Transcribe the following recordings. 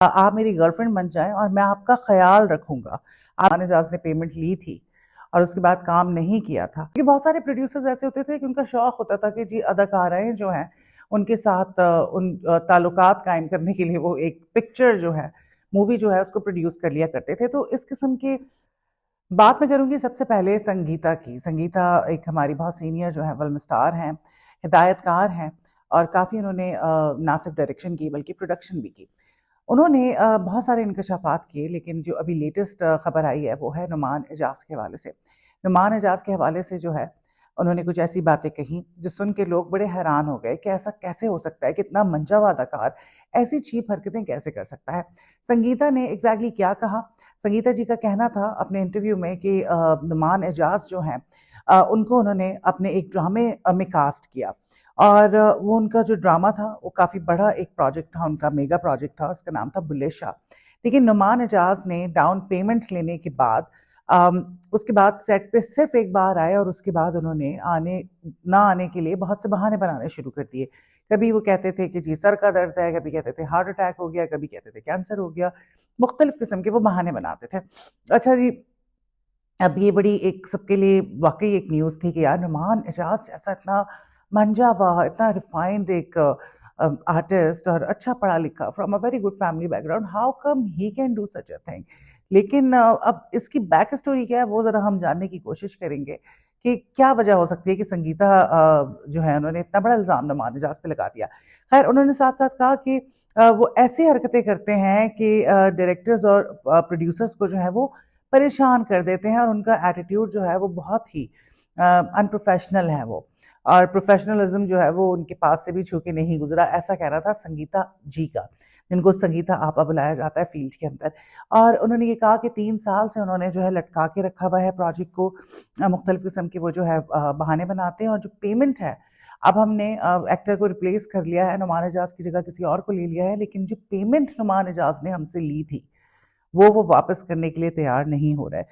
आप मेरी गर्लफ्रेंड बन जाएं और मैं आपका ख्याल रखूंगा। आपने एजाज ने पेमेंट ली थी और उसके बाद काम नहीं किया था, क्योंकि बहुत सारे प्रोड्यूसर्स ऐसे होते थे कि उनका शौक होता था कि जी अदाकाराएं जो हैं उनके साथ ताल्लुकात कायम करने के लिए वो एक पिक्चर जो है, मूवी जो है, उसको प्रोड्यूस कर लिया करते थे। तो इस किस्म की बात मैं करूंगी सबसे पहले संगीता की। संगीता एक हमारी बहुत सीनियर जो है फिल्म स्टार हैं, हिदायतकार हैं, और काफ़ी उन्होंने ना सिर्फ डायरेक्शन की बल्कि प्रोडक्शन भी की। उन्होंने बहुत सारे इंकशाफात किए, लेकिन जो अभी लेटेस्ट खबर आई है वो है नुमान एजाज के हवाले से। नुमान एजाज के हवाले से जो है, उन्होंने कुछ ऐसी बातें कही जो सुन के लोग बड़े हैरान हो गए कि ऐसा कैसे हो सकता है कि इतना मंजा हुआ अदाकार ऐसी चीप हरकतें कैसे कर सकता है। संगीता ने एग्जैक्टली क्या कहा? संगीता जी का कहना था अपने इंटरव्यू में कि नुमान एजाज जो हैं, उनको उन्होंने अपने एक ड्रामे में कास्ट किया, और वो उनका जो ड्रामा था वो काफ़ी बड़ा एक प्रोजेक्ट था, उनका मेगा प्रोजेक्ट था, उसका नाम था बुल्ले शाह। लेकिन नुमान एजाज ने डाउन पेमेंट लेने के बाद उसके बाद सेट पे सिर्फ एक बार आए, और उसके बाद उन्होंने आने ना आने के लिए बहुत से बहाने बनाने शुरू कर दिए। कभी वो कहते थे कि जी सर का दर्द है, कभी कहते थे हार्ट अटैक हो गया, कभी कहते थे कैंसर हो गया, मुख्तलिफ किस्म के वो बहाने बनाते थे। अच्छा जी, अब ये बड़ी एक सबके लिए वाकई एक न्यूज़ थी कि यार नुमान एजाज जैसा इतना मंजा हुआ, इतना रिफाइंड एक आर्टिस्ट और अच्छा पढ़ा लिखा from a very good family background, how come he can do such a thing. लेकिन अब इसकी बैक स्टोरी क्या है वो ज़रा हम जानने की कोशिश करेंगे कि क्या वजह हो सकती है कि संगीता जो है उन्होंने इतना बड़ा इल्ज़ाम नुमान एजाज पे लगा दिया। खैर, उन्होंने साथ साथ कहा कि वो ऐसी हरकतें करते हैं कि डायरेक्टर्स और प्रोड्यूसर्स को जो है वो परेशान कर देते हैं, और उनका एटीट्यूड जो है वो बहुत ही अनप्रोफेशनल है वो, और प्रोफेशनलिज्म जो है वो उनके पास से भी छू के नहीं गुजरा। ऐसा कहना था संगीता जी का, जिनको संगीता आपा बुलाया जाता है फील्ड के अंदर। और उन्होंने ये कहा कि 3 साल से उन्होंने जो है लटका के रखा हुआ है प्रोजेक्ट को, मुख्तलिफ किस्म के वो जो है बहाने बनाते हैं, और जो पेमेंट है, अब हमने एक्टर को रिप्लेस कर लिया है, नुमान एजाज की जगह किसी और को ले लिया है, लेकिन जो पेमेंट नुमान एजाज ने हमसे ली थी वो वापस करने के लिए तैयार नहीं हो रहा है।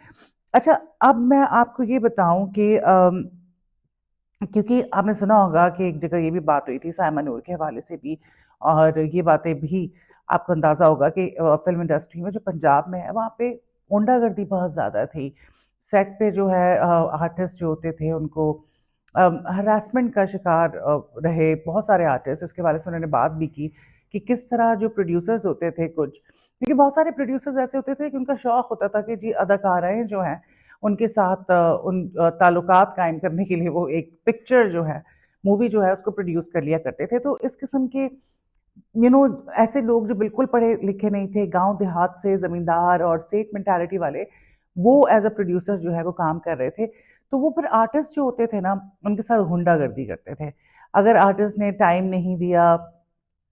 अच्छा, अब मैं आपको ये बताऊं कि क्योंकि आपने सुना होगा कि एक जगह ये भी बात हुई थी साइमन नूर के हवाले से भी, और ये बातें भी आपको अंदाज़ा होगा कि फिल्म इंडस्ट्री में जो पंजाब में है वहाँ पे गुंडागर्दी बहुत ज़्यादा थी। सेट पे जो है आर्टिस्ट जो होते थे उनको हरासमेंट का शिकार रहे बहुत सारे आर्टिस्ट। इसके हवाले से उन्होंने बात भी की कि किस तरह जो प्रोड्यूसर्स होते थे कुछ, क्योंकि बहुत सारे प्रोड्यूसर्स ऐसे होते थे कि उनका शौक होता था कि जी अदाकाराएं जो हैं उनके साथ ताल्लुकात कायम करने के लिए वो एक पिक्चर जो है, मूवी जो है, उसको प्रोड्यूस कर लिया करते थे। तो इस किस्म के ऐसे लोग जो बिल्कुल पढ़े लिखे नहीं थे, गांव देहात से ज़मींदार और सेठ मेंटालिटी वाले, वो एज अ प्रोड्यूसर जो है वो काम कर रहे थे। तो वो फिर आर्टिस्ट जो होते थे ना, उनके साथ गुंडागर्दी करते थे। अगर आर्टिस्ट ने टाइम नहीं दिया,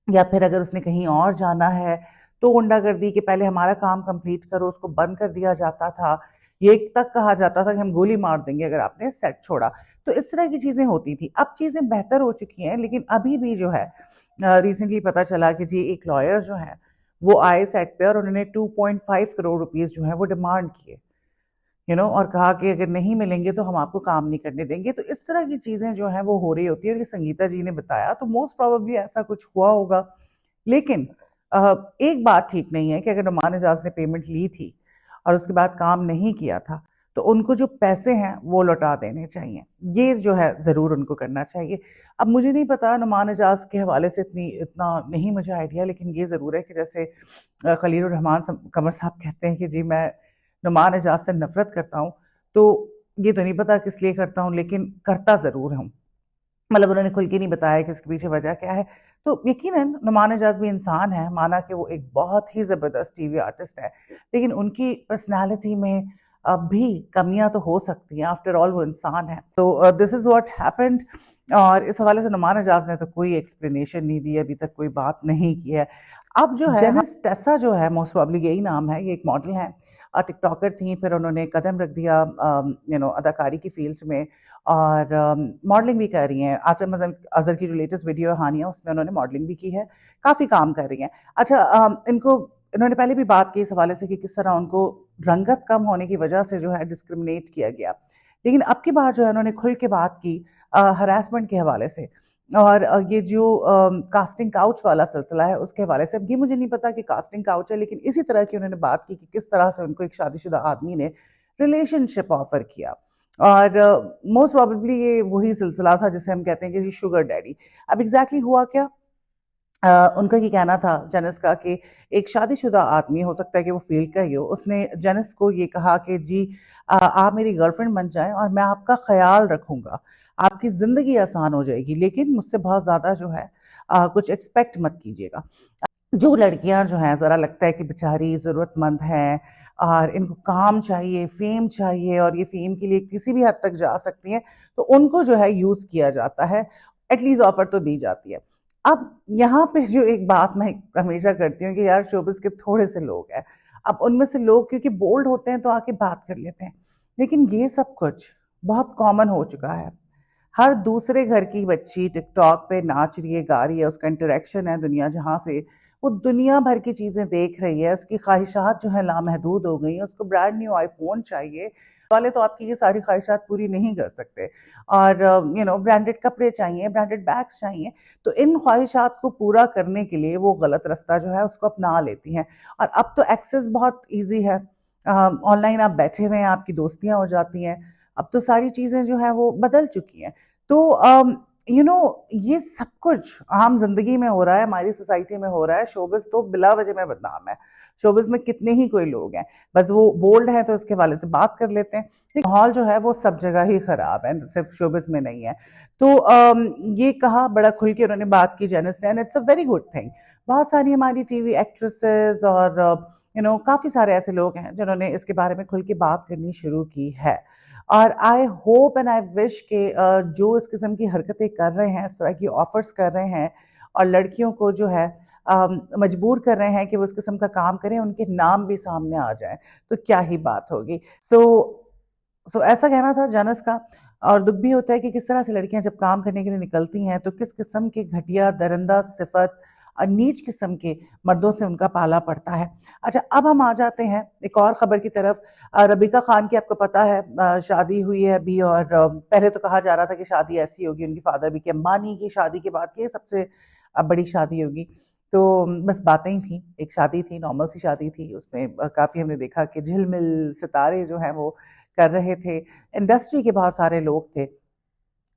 या फिर अगर उसने कहीं और जाना है, तो गुंडागर्दी कि पहले हमारा काम कंप्लीट करो, उसको बंद कर दिया जाता था। ये तक कहा जाता था कि हम गोली मार देंगे अगर आपने सेट छोड़ा। तो इस तरह की चीज़ें होती थी। अब चीज़ें बेहतर हो चुकी हैं, लेकिन अभी भी जो है रिसेंटली पता चला कि जी एक लॉयर जो है वो आए सेट पे, और उन्होंने 2.5 करोड़ रुपीस जो है वो डिमांड किए, और कहा कि अगर नहीं मिलेंगे तो हम आपको काम नहीं करने देंगे। तो इस तरह की चीज़ें जो हैं वो हो रही होती है, और ये संगीता जी ने बताया, तो मोस्ट प्रोबेबली ऐसा कुछ हुआ होगा। लेकिन एक बात ठीक नहीं है कि अगर नुमान एजाज ने पेमेंट ली थी और उसके बाद काम नहीं किया था, तो उनको जो पैसे हैं वो लौटा देने चाहिए। ये जो है ज़रूर उनको करना चाहिए। अब मुझे नहीं पता नुमान एजाज के हवाले से इतना नहीं मुझे आइडिया, लेकिन ये ज़रूर है कि जैसे खलील रहमान कमर साहब कहते हैं कि जी मैं नुमान एजाज से नफरत करता हूँ, तो ये तो नहीं पता किस लिए करता हूँ, लेकिन करता ज़रूर हूँ। मतलब उन्होंने खुल के नहीं बताया कि इसके पीछे वजह क्या है। तो यकीनन नुमान एजाज भी इंसान है, माना कि वो एक बहुत ही ज़बरदस्त टीवी आर्टिस्ट है, लेकिन उनकी पर्सनालिटी में अब भी कमियां तो हो सकती हैं। आफ्टर ऑल वो इंसान है। तो दिस इज़ व्हाट हैपेंड, और इस हवाले से नुमान एजाज ने तो कोई एक्सप्लेनेशन नहीं दी, अभी तक कोई बात नहीं की है। अब जो है जेनिस टेसा जो है, मोस्ट प्रोबेबली यही नाम है, ये एक मॉडल है, टिकटॉकर थी, फिर उन्होंने कदम रख दिया अदाकारी की फील्ड में, और मॉडलिंग भी कर रही हैं। आसिम अजहर की जो लेटेस्ट वीडियो है हानिया, उसमें उन्होंने मॉडलिंग भी की है, काफ़ी काम कर रही हैं। अच्छा, इन्होंने पहले भी बात की इस हवाले से कि किस तरह उनको रंगत कम होने की वजह से जो है डिस्क्रिमिनेट किया गया, लेकिन अब की बार जो है उन्होंने खुल के बात की हरासमेंट के हवाले से। और ये जो कास्टिंग काउच वाला सिलसिला है उसके हवाले से, अब ये मुझे नहीं पता कि कास्टिंग काउच है, लेकिन इसी तरह की उन्होंने बात की कि किस तरह से उनको एक शादीशुदा आदमी ने रिलेशनशिप ऑफर किया। और मोस्ट प्रोबेबली ये वही सिलसिला था जिसे हम कहते हैं कि शुगर डैडी। अब एग्जैक्टली हुआ क्या, उनका ये कहना था जेनिस का कि एक शादीशुदा आदमी, हो सकता है कि वो फील्ड का ही हो, उसने जेनिस को ये कहा कि जी आप मेरी गर्लफ्रेंड बन जाएं और मैं आपका ख्याल रखूंगा, आपकी ज़िंदगी आसान हो जाएगी, लेकिन मुझसे बहुत ज़्यादा जो है कुछ एक्सपेक्ट मत कीजिएगा। जो लड़कियां जो हैं ज़रा लगता है कि बेचारी ज़रूरतमंद हैं और इनको काम चाहिए, फेम चाहिए, और ये फेम के लिए किसी भी हद तक जा सकती हैं, तो उनको जो है यूज़ किया जाता है, एटलीस्ट ऑफर तो दी जाती है। अब यहाँ पे जो एक बात मैं हमेशा करती हूँ कि यार शोबिस के थोड़े से लोग हैं, अब उनमें से लोग क्योंकि बोल्ड होते हैं तो आके बात कर लेते हैं, लेकिन ये सब कुछ बहुत कॉमन हो चुका है। हर दूसरे घर की बच्ची टिकटॉक पे नाच रही है, गा रही है, उसका इंटरेक्शन है दुनिया जहाँ से, वो दुनिया भर की चीज़ें देख रही है, उसकी ख्वाहिशात जो है लामहदूद हो गई हैं, उसको ब्रांड न्यू आईफोन चाहिए, वाले तो आपकी ये सारी ख्वाहिशात पूरी नहीं कर सकते, और ब्रांडेड कपड़े चाहिए, ब्रांडेड बैग्स चाहिए, तो इन ख्वाहिशात को पूरा करने के लिए वो गलत रास्ता जो है उसको अपना लेती हैं। और अब तो एक्सेस बहुत ईजी है, ऑनलाइन आप बैठे हुए हैं, आपकी दोस्तियां हो जाती हैं, अब तो सारी चीज़ें जो हैं वो बदल चुकी हैं। तो ये सब कुछ आम जिंदगी में हो रहा है, हमारी सोसाइटी में हो रहा है, शोबिस तो बिला वजह में बदनाम है। शोबिस में कितने ही कोई लोग हैं, बस वो बोल्ड है तो उसके वाले से बात कर लेते हैं, लेकिन माहौल जो है वो सब जगह ही खराब है, सिर्फ शोबिस में नहीं है। तो ये कहा, बड़ा खुल के उन्होंने बात की जेनिस ने, and it's a very good thing. बहुत सारी हमारी टीवी एक्ट्रेसेस और काफी सारे ऐसे लोग हैं जिन्होंने इसके बारे में खुल के बात करनी शुरू की है। और I hope and I wish के जो इस किस्म की हरकतें कर रहे हैं, इस तरह की ऑफर्स कर रहे हैं और लड़कियों को जो है मजबूर कर रहे हैं कि वो इस किस्म का काम करें, उनके नाम भी सामने आ जाए तो क्या ही बात होगी। तो ऐसा कहना था जेनिस का। और दुख भी होता है कि किस तरह से लड़कियां जब काम करने के लिए निकलती हैं तो किस किस्म की घटिया दरिंदा सिफत और नीच किस्म के मर्दों से उनका पाला पड़ता है। अच्छा, अब हम आ जाते हैं एक और ख़बर की तरफ। रबीका खान की आपको पता है शादी हुई है अभी, और पहले तो कहा जा रहा था कि शादी ऐसी होगी उनके फादर भी कि अंबानी की शादी के बाद की सबसे बड़ी शादी होगी। तो बस बातें ही थी, एक शादी थी, नॉर्मल सी शादी थी, उसमें काफ़ी हमने देखा कि झिलमिल सितारे जो हैं वो कर रहे थे, इंडस्ट्री के बहुत सारे लोग थे।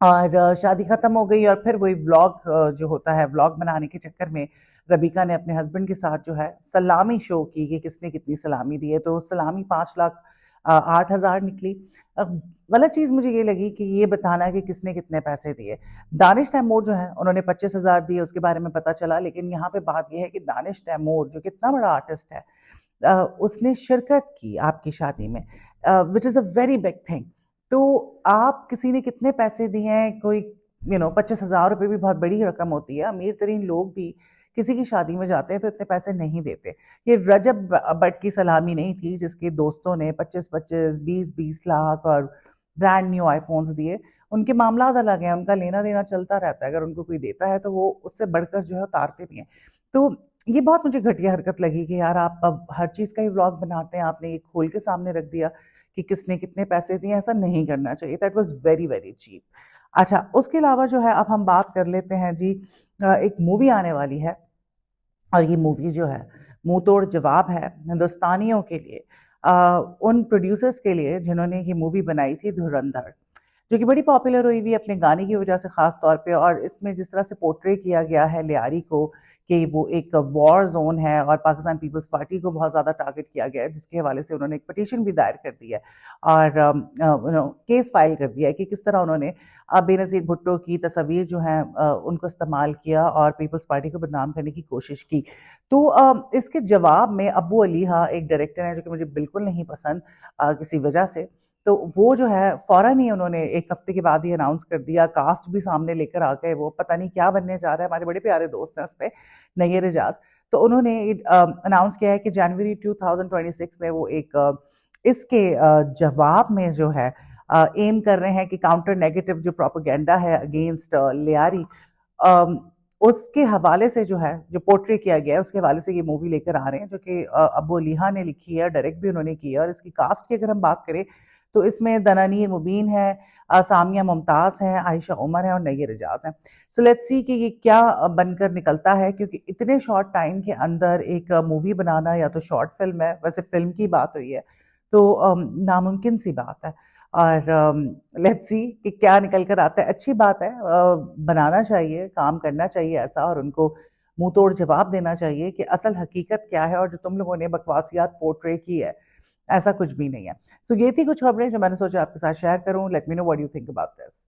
और शादी ख़त्म हो गई और फिर वही व्लॉग जो होता है, व्लॉग बनाने के चक्कर में रबीका ने अपने हस्बैंड के साथ जो है सलामी शो की कि किसने कितनी सलामी दी है, तो सलामी 5,08,000 निकली। गलत चीज़ मुझे ये लगी कि ये बताना कि किसने कितने पैसे दिए। दानिश तैमूर जो है उन्होंने 25,000 दिए, उसके बारे में पता चला, लेकिन यहाँ पे बात यह है कि दानिश तैमूर जो कितना बड़ा आर्टिस्ट है, उसने शिरकत की आपकी शादी में, which is a very big thing. तो आप किसी ने कितने पैसे दिए हैं, कोई 25,000 रुपये भी बहुत बड़ी रकम होती है, अमीर तरीन लोग भी किसी की शादी में जाते हैं तो इतने पैसे नहीं देते। ये रजब भट्ट की सलामी नहीं थी जिसके दोस्तों ने 25-25, 20-20 लाख और ब्रांड न्यू आईफोन्स दिए। उनके मामला अलग है, उनका लेना देना चलता रहता है, अगर उनको कोई देता है तो वो उससे बढ़कर जो है उतारते भी हैं। तो ये बहुत मुझे घटिया हरकत लगी कि यार आप अब हर चीज़ का ही व्लॉग बनाते हैं, आपने ये खोल के सामने रख दिया कि किसने कितने पैसे दिए, ऐसा नहीं करना चाहिए। That was very very cheap. अच्छा, उसके अलावा जो है अब हम बात कर लेते हैं जी, एक मूवी आने वाली है और ये मूवी जो है मुंह तोड़ जवाब है हिंदुस्तानियों के लिए, उन प्रोड्यूसर्स के लिए जिन्होंने ये मूवी बनाई थी धुरंधर, जो कि बड़ी पॉपुलर हुई हुई अपने गाने की वजह से ख़ास तौर पे, और इसमें जिस तरह से पोर्ट्रे किया गया है लियारी को कि वो एक वॉर जोन है और पाकिस्तान पीपल्स पार्टी को बहुत ज़्यादा टारगेट किया गया है, जिसके हवाले से उन्होंने एक पिटीशन भी दायर कर दी है और केस फाइल कर दिया है कि किस तरह उन्होंने बेनज़ीर भुट्टो की तस्वीर जो हैं उनको इस्तेमाल किया और पीपल्स पार्टी को बदनाम करने की कोशिश की। तो इसके जवाब में अब्बू अली हा एक डायरेक्टर हैं जो कि मुझे बिल्कुल नहीं पसंद किसी वजह से, तो वो जो है फ़ौरन ही उन्होंने 1 हफ्ते के बाद ही अनाउंस कर दिया, कास्ट भी सामने लेकर आ गए, वो पता नहीं क्या बनने जा रहा है, हमारे बड़े प्यारे दोस्त हैं उसपे, नय्यर एजाज। तो उन्होंने अनाउंस किया है कि जनवरी 2026 में वो एक इसके जवाब में जो है एम कर रहे हैं कि काउंटर नेगेटिव जो प्रोपेगेंडा है अगेंस्ट लियारी, उसके हवाले से जो है, जो पोर्ट्रे किया गया है उसके हवाले से ये मूवी लेकर आ रहे हैं, जो कि अब्बू अली हा ने लिखी है, डायरेक्ट भी उन्होंने की है। और इसकी कास्ट की अगर हम बात करें तो इसमें दनानीर मुबीन है, सामिया मुमताज़ हैं, आयशा उमर है और नय्यर एजाज हैं। सो लेट्स सी कि ये क्या बनकर निकलता है, क्योंकि इतने शॉर्ट टाइम के अंदर एक मूवी बनाना, या तो शॉर्ट फिल्म है, वैसे फिल्म की बात हुई है तो नामुमकिन सी बात है। और लेट्स सी कि क्या निकल कर आता है। अच्छी बात है, बनाना चाहिए, काम करना चाहिए ऐसा, और उनको मुंह तोड़ जवाब देना चाहिए कि असल हकीकत क्या है, और जो तुम लोगों ने बकवासियात पोर्ट्रे की है ऐसा कुछ भी नहीं है। सो ये थी कुछ खबरें जो मैंने सोचा आपके साथ शेयर करूं। Let me know what you think about this.